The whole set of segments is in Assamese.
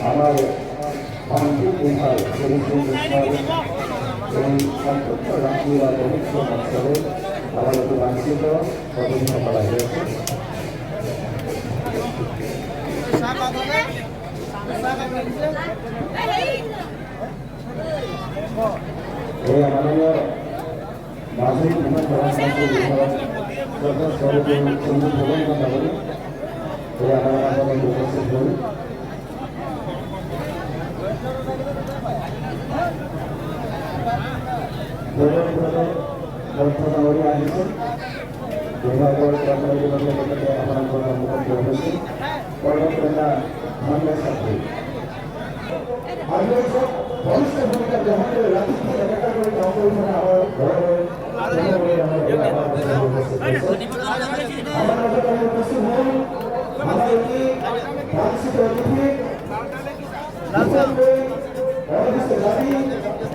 আমার শান্তি উপায় এবং সম্পূর্ণ রাষ্ট্রীয় পবিত্র অঞ্চলে আবার একটু লাঞ্ছিত প্রতিষ্ঠ করা হয়েছে। এই মাননীয় মাঝি বিমান প্রধানমন্ত্রী ডক্টর সৌরভ চন্দ্র ভবন কথা বলি এই আমাদের উপস্থিত হন। ঘটনাবলী আহিছে বিভাগৰ কৰ্মচাৰীসকলে আপোনালোকৰ সন্মুখত হৈছে কৰ্মকৰ্তা ধন্য ছাত্ৰী আৰু ভৱিষ্যত ভূমিকা গ্ৰহণ কৰি ৰাজনীতি একেটা কৰি কাম কৰি মানে আমাৰ ঘৰৰ আমাৰ মাজত আমি উপস্থিত হল আমাৰ এটি বাঞ্ছিত অতিথি জাতি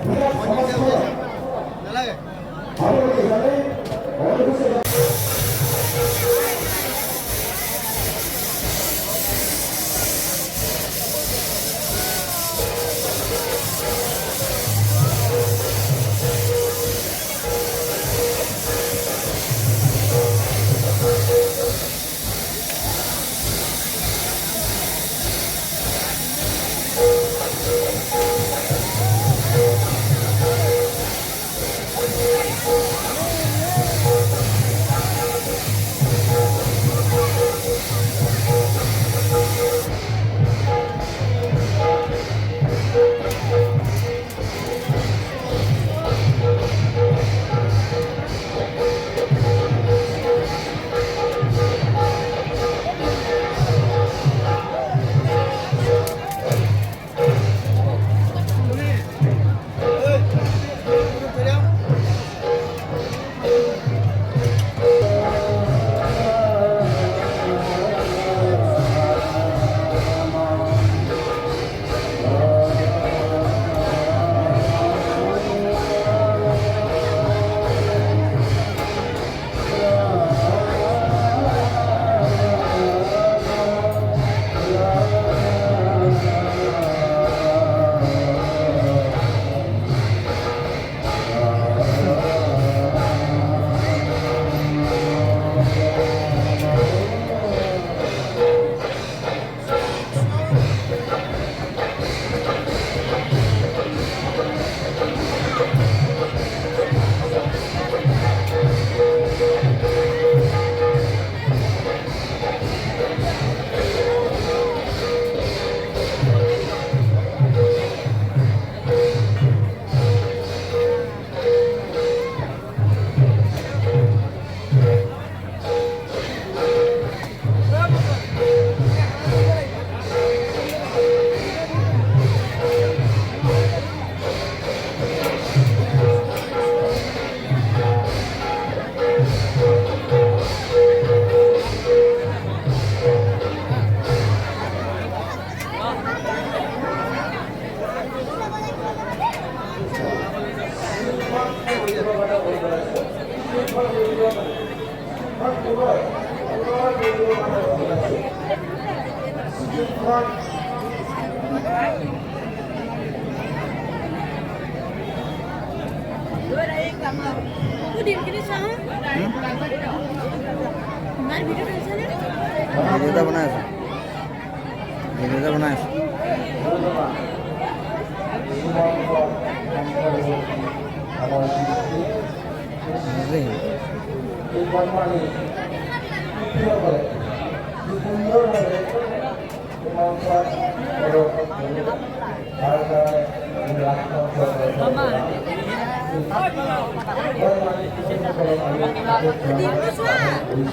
বিৰাট সমাজখন আমাদেরকে জানে ভিডিওটা বনাই আছো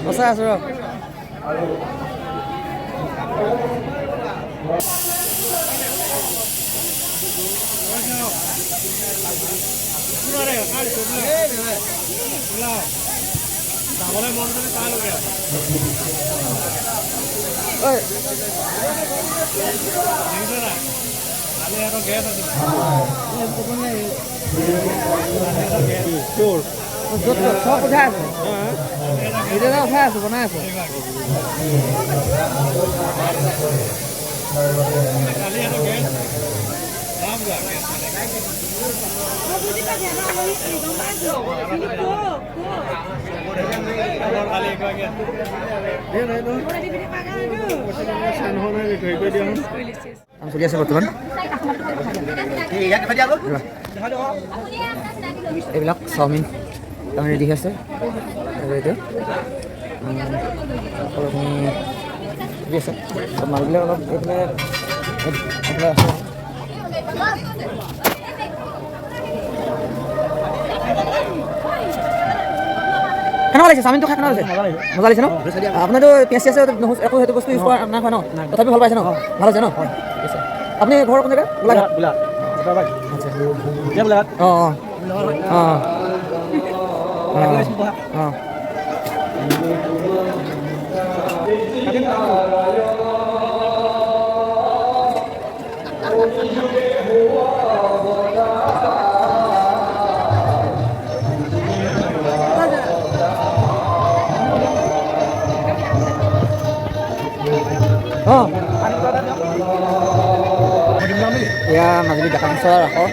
Masa suruh. ঐ চব উঠাই আছো এতিয়া উঠাই আছো বনাই আছো চলি আছে বৰ্তমান এইবিলাক চাওমিন তাৰমানে ৰেডি আছে এইটো আপুনি আছে মালবিলাক অলপ এইফালে আছে কেনেকুৱা লাগিছে চাওমিনটো খাই কেনেকুৱা লাগিছে মজা লাগিছে ন আপোনাৰতো পিঁয়াজ চিয়াজ একো সেইটো বস্তু ইউজ কৰা নাই খোৱা ন তথাপি ভাল পাইছে ন ভাল হৈছে ন আপুনি ঘৰ কোন জেগা গোলাঘাট অঁ অঁ অঁ অঁ এয়া মাজুলী ডাকাংচৰ ৰাসৰ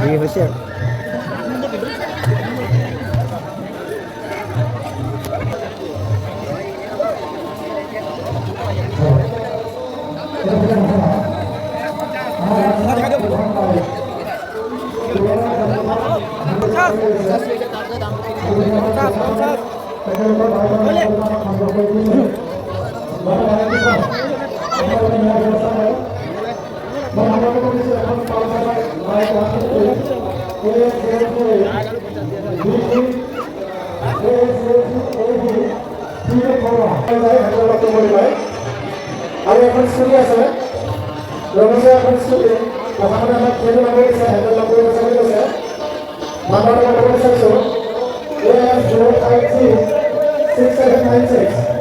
দেৰি হৈছে আৰু আৰু এখন স্কুটি আছে ৰমেশে এখন স্কুটি প্ৰথমতে আমাক ট্ৰেইন লাগি আছে হেণ্ডেল লগ কৰি আছে বুলি কৈছে নাম্বাৰটো মই ক'ব বিচাৰিছোঁ AS0536796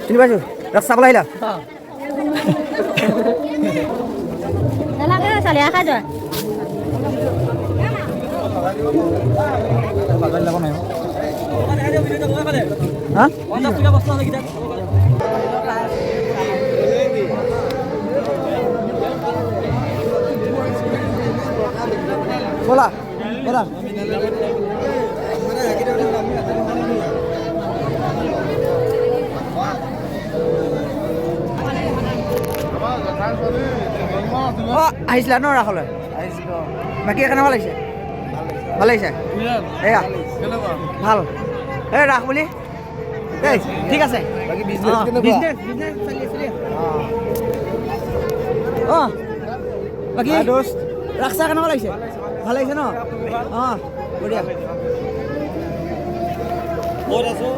চিনি পাইছো ৰাস চাবলৈ আহিলা নালাগে চালিয়া খাই যোৱা ব'লা ব'লা আহিছিলা ন ৰাসলৈ বাকী কেনেকুৱা লাগিছে ভাল লাগিছে এয়া ভাল এই ৰাস বুলি দেই ঠিক আছে অঁ বাকী ৰাস চাহ কেনেকুৱা লাগিছে ভাল লাগিছে ন অঁ বঢ়িয়া ক'ত আছো